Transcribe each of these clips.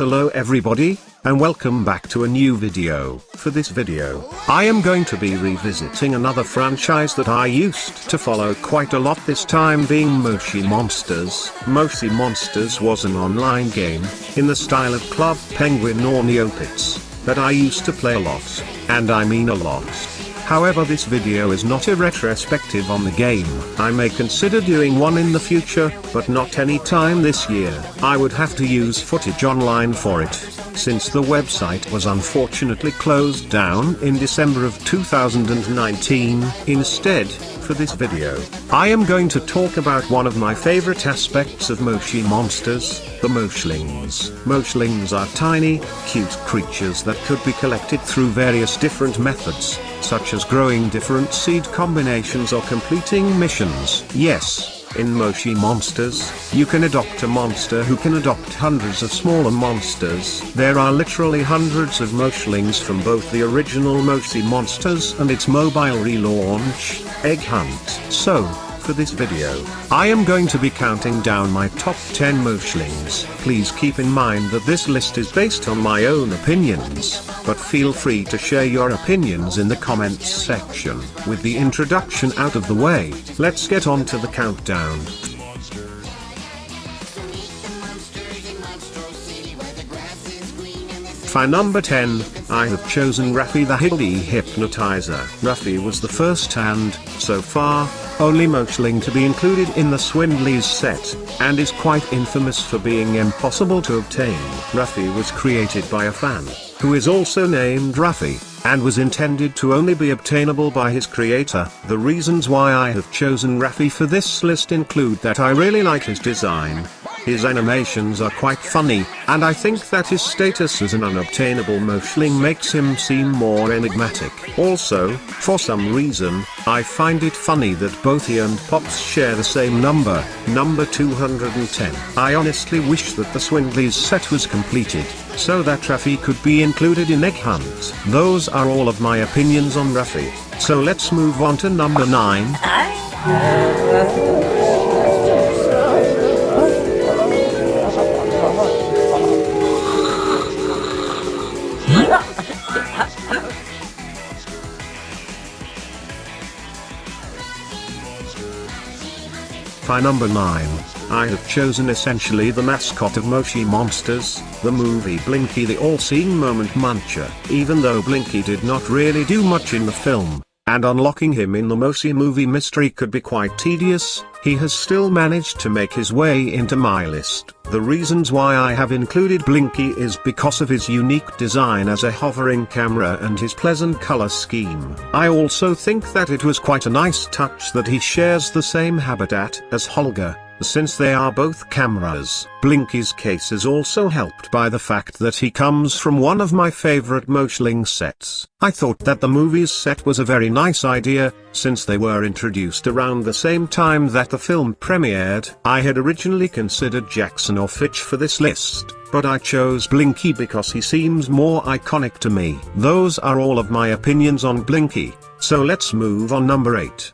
Hello everybody, and welcome back to a new video. For this video, I am going to be revisiting another franchise that I used to follow quite a lot, this time being Moshi Monsters. Moshi Monsters was an online game, in the style of Club Penguin or Neopets, that I used to play a lot, and I mean a lot. However, this video is not a retrospective on the game. I may consider doing one in the future, but not any time this year. I would have to use footage online for it, since the website was unfortunately closed down in December of 2019. Instead, for this video, I am going to talk about one of my favorite aspects of Moshi Monsters, the Moshlings. Moshlings are tiny, cute creatures that could be collected through various different methods, such as growing different seed combinations or completing missions. Yes, in Moshi Monsters, you can adopt a monster who can adopt hundreds of smaller monsters. There are literally hundreds of Moshlings from both the original Moshi Monsters and its mobile relaunch, Egg Hunt. So, for this video, I am going to be counting down my top 10 Moshlings. Please keep in mind that this list is based on my own opinions, but feel free to share your opinions in the comments section. With the introduction out of the way, let's get on to the countdown. For number 10, I have chosen Ruffy the Hilly Hypnotizer. Ruffy was the first and, so far, only Moshling to be included in the Swindlies set, and is quite infamous for being impossible to obtain. Ruffy was created by a fan, who is also named Ruffy, and was intended to only be obtainable by his creator. The reasons why I have chosen Ruffy for this list include that I really like his design. His animations are quite funny, and I think that his status as an unobtainable Moshling makes him seem more enigmatic. Also, for some reason, I find it funny that both he and Pops share the same number 210. I honestly wish that the Swindlies set was completed, so that Ruffy could be included in Egg Hunt. Those are all of my opinions on Ruffy, so let's move on to number 9. For number 9, I have chosen essentially the mascot of Moshi Monsters, the movie Blinky the all-seeing moment muncher. Even though Blinky did not really do much in the film, and unlocking him in the Moshi movie mystery could be quite tedious, he has still managed to make his way into my list. The reasons why I have included Blinky is because of his unique design as a hovering camera and his pleasant color scheme. I also think that it was quite a nice touch that he shares the same habitat as Holger, since they are both cameras. Blinky's case is also helped by the fact that he comes from one of my favorite Moshling sets. I thought that the movie's set was a very nice idea, since they were introduced around the same time that the film premiered. I had originally considered Jackson or Fitch for this list, but I chose Blinky because he seems more iconic to me. Those are all of my opinions on Blinky, so let's move on. Number 8.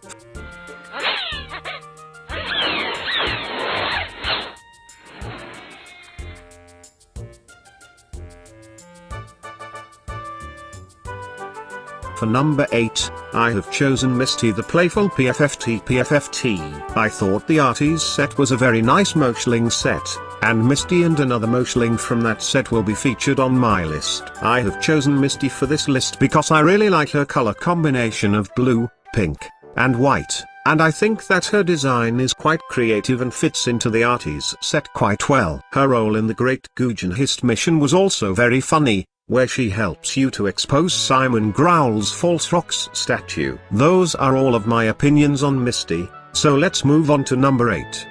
For number 8, I have chosen Misty the playful PFFT. I thought the Arties set was a very nice Moshling set, and Misty and another Moshling from that set will be featured on my list. I have chosen Misty for this list because I really like her color combination of blue, pink, and white, and I think that her design is quite creative and fits into the Arties set quite well. Her role in the Great Gujin Hist mission was also very funny, where she helps you to expose Simon Growl's false rocks statue. Those are all of my opinions on Misty, so let's move on to number 8.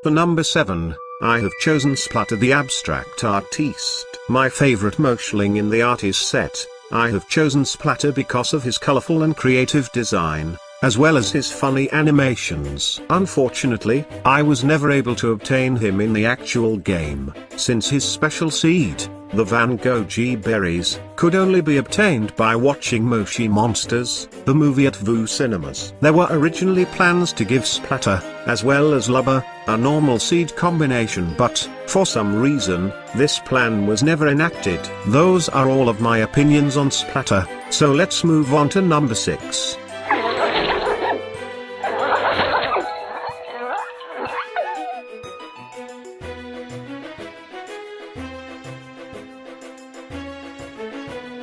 For number 7, I have chosen Splatter the abstract artiste. My favorite Moshling in the Arties set. I have chosen Splatter because of his colorful and creative design. as well as his funny animations. Unfortunately, I was never able to obtain him in the actual game, since his special seed, the Van Gogh berries, could only be obtained by watching Moshi Monsters, the movie at VU Cinemas. There were originally plans to give Splatter, as well as Lubber, a normal seed combination, but, for some reason, this plan was never enacted. Those are all of my opinions on Splatter, so let's move on to number 6.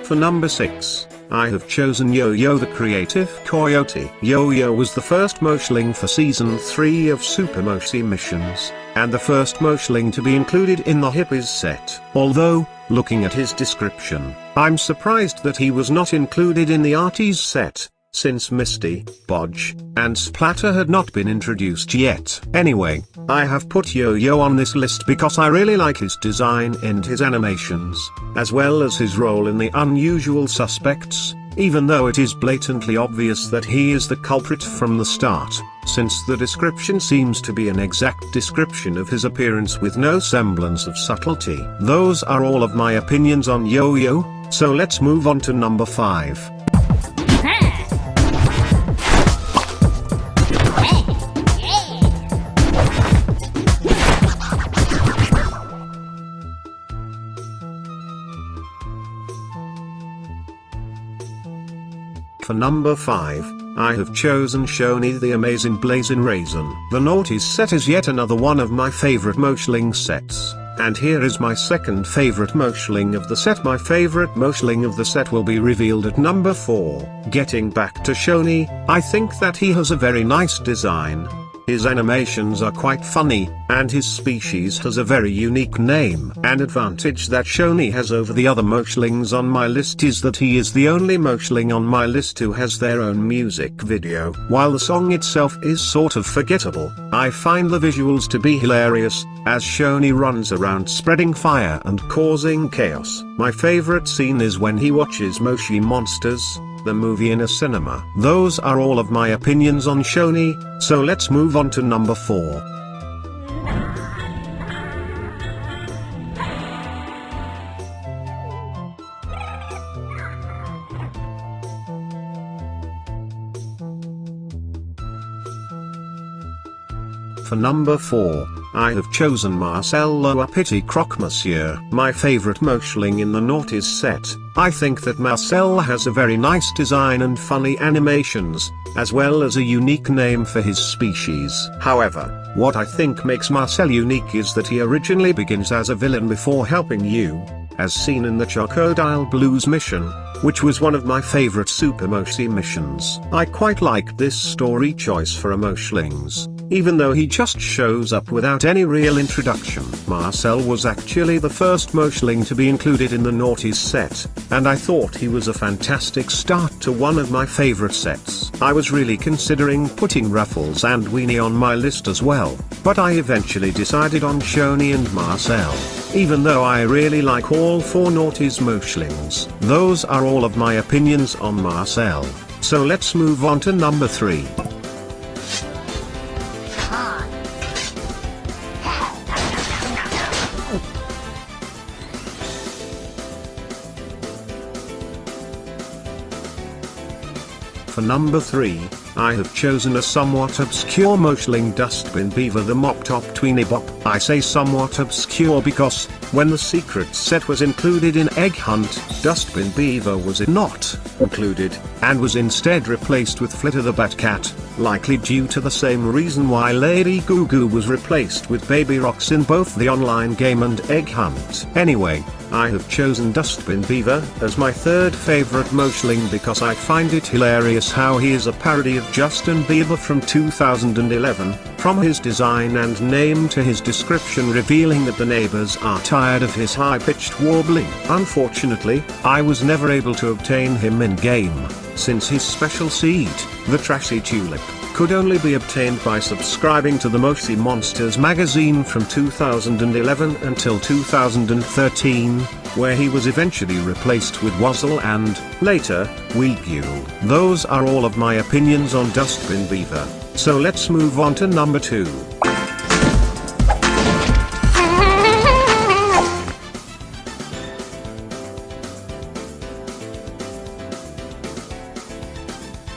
For number 6, I have chosen Yoyo the Creative Coyote. Yoyo was the first Moshling for Season 3 of Super Moshi Missions, and the first Moshling to be included in the Hippies set. Although, looking at his description, I'm surprised that he was not included in the Arties set, since Misty, Bodge, and Splatter had not been introduced yet. Anyway, I have put Yoyo on this list because I really like his design and his animations, as well as his role in the Unusual Suspects, even though it is blatantly obvious that he is the culprit from the start, since the description seems to be an exact description of his appearance with no semblance of subtlety. Those are all of my opinions on Yoyo, so let's move on to number 5. For number 5, I have chosen Shony the Amazing Blazing Raisin. The Naughties set is yet another one of my favorite Moshling sets, and here is my second favorite Moshling of the set. My favorite Moshling of the set will be revealed at number 4. Getting back to Shony, I think that he has a very nice design. His animations are quite funny, and his species has a very unique name. An advantage that Shony has over the other Moshlings on my list is that he is the only Moshling on my list who has their own music video. While the song itself is sort of forgettable, I find the visuals to be hilarious, as Shony runs around spreading fire and causing chaos. My favorite scene is when he watches Moshi Monsters, the movie, in a cinema. Those are all of my opinions on Shony, so let's move on to number 4. For number 4, I have chosen Marcel le Petit Croque Monsieur, my favorite Moshling in the Naughties set. I think that Marcel has a very nice design and funny animations, as well as a unique name for his species. However, what I think makes Marcel unique is that he originally begins as a villain before helping you, as seen in the Crocodile Blues mission, which was one of my favorite Super Moshi missions. I quite like this story choice for a Moshlings, even though he just shows up without any real introduction. Marcel was actually the first Moshling to be included in the Naughties set, and I thought he was a fantastic start to one of my favorite sets. I was really considering putting Ruffles and Weenie on my list as well, but I eventually decided on Shony and Marcel, even though I really like all 4 Naughties Moshlings. Those are all of my opinions on Marcel, so let's move on to number 3. For number 3, I have chosen a somewhat obscure Moshling Dustbin Beaver, the Mop Top Tweeny Bop. I say somewhat obscure because, when the secret set was included in Egg Hunt, Dustbin Beaver was not included, and was instead replaced with Flitter the Batcat, likely due to the same reason why Lady Goo Goo was replaced with Baby Rocks in both the online game and Egg Hunt. Anyway, I have chosen Dustbin Beaver as my third favorite Moshling because I find it hilarious how he is a parody of Justin Bieber from 2011, from his design and name to his description revealing that the neighbors are tired of his high-pitched warbling. Unfortunately, I was never able to obtain him in game, since his special seed, the Trashy Tulip, could only be obtained by subscribing to the Moshi Monsters magazine from 2011 until 2013, where he was eventually replaced with Wuzzle and, later, Weegu. Those are all of my opinions on Dustbin Beaver, so let's move on to number 2.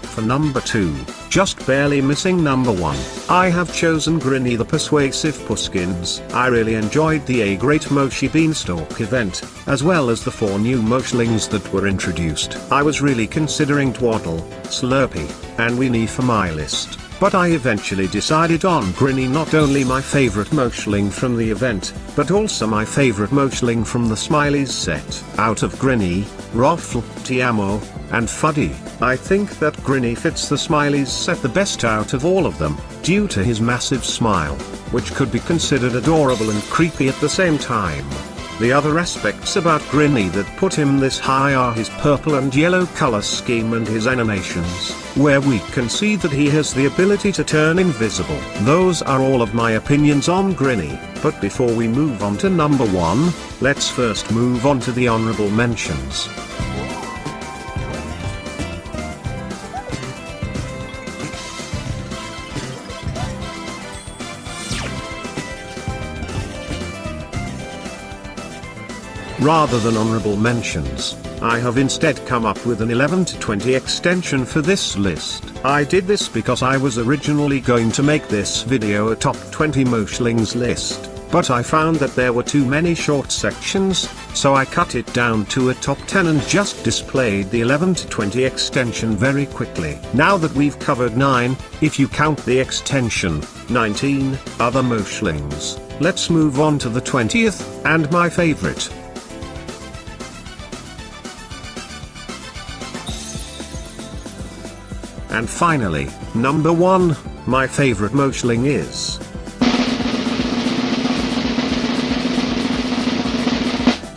For number 2, just barely missing number 1, I have chosen Grinny the Persuasive Puskins. I really enjoyed the A Great Moshi Beanstalk event, as well as the 4 new Moshlings that were introduced. I was really considering Twaddle, Slurpee, and Weenie for my list, but I eventually decided on Grinny, not only my favorite Moshling from the event, but also my favorite Moshling from the Smileys set. Out of Grinny, Ruffy, Tiamo, and Fuddy, I think that Grinny fits the Smileys set the best out of all of them, due to his massive smile, which could be considered adorable and creepy at the same time. The other aspects about Grinny that put him this high are his purple and yellow color scheme and his animations, where we can see that he has the ability to turn invisible. Those are all of my opinions on Grinny, but before we move on to number 1, let's first move on to the honorable mentions. Rather than honorable mentions, I have instead come up with an 11 to 20 extension for this list. I did this because I was originally going to make this video a top 20 Moshlings list, but I found that there were too many short sections, so I cut it down to a top 10 and just displayed the 11 to 20 extension very quickly. Now that we've covered 9, if you count the extension, 19 other Moshlings, let's move on to the 20th, and my favorite. And finally, number 1, my favorite Moshling is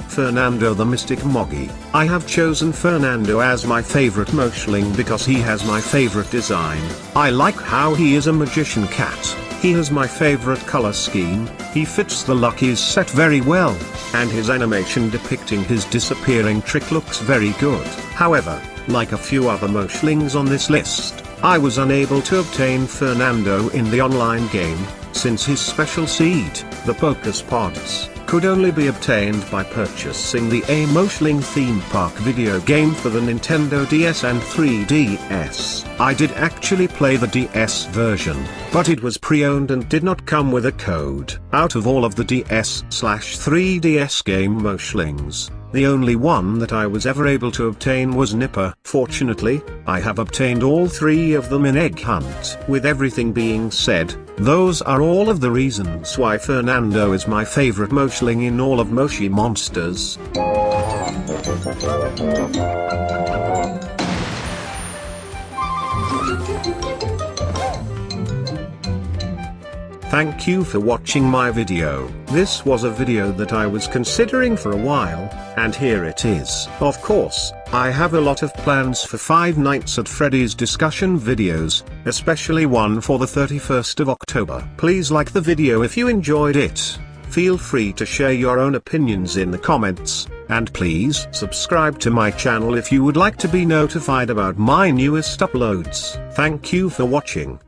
Fernando the Mystic Moggy. I have chosen Fernando as my favorite Moshling because he has my favorite design. I like how he is a magician cat, he has my favorite color scheme, he fits the Lucky's set very well, and his animation depicting his disappearing trick looks very good. However, like a few other Moshlings on this list, I was unable to obtain Fernando in the online game, since his special seed, the Pocus Pods, could only be obtained by purchasing the A Moshling Theme Park video game for the Nintendo DS and 3DS. I did actually play the DS version, but it was pre-owned and did not come with a code. Out of all of the DS/3DS game Moshlings, the only one that I was ever able to obtain was Nipper. Fortunately, I have obtained all 3 of them in Egg Hunt. With everything being said, those are all of the reasons why Fernando is my favorite Moshling in all of Moshi Monsters. Thank you for watching my video. This was a video that I was considering for a while, and here it is. Of course, I have a lot of plans for Five Nights at Freddy's discussion videos, especially one for the 31st of October. Please like the video if you enjoyed it. Feel free to share your own opinions in the comments, and please subscribe to my channel if you would like to be notified about my newest uploads. Thank you for watching.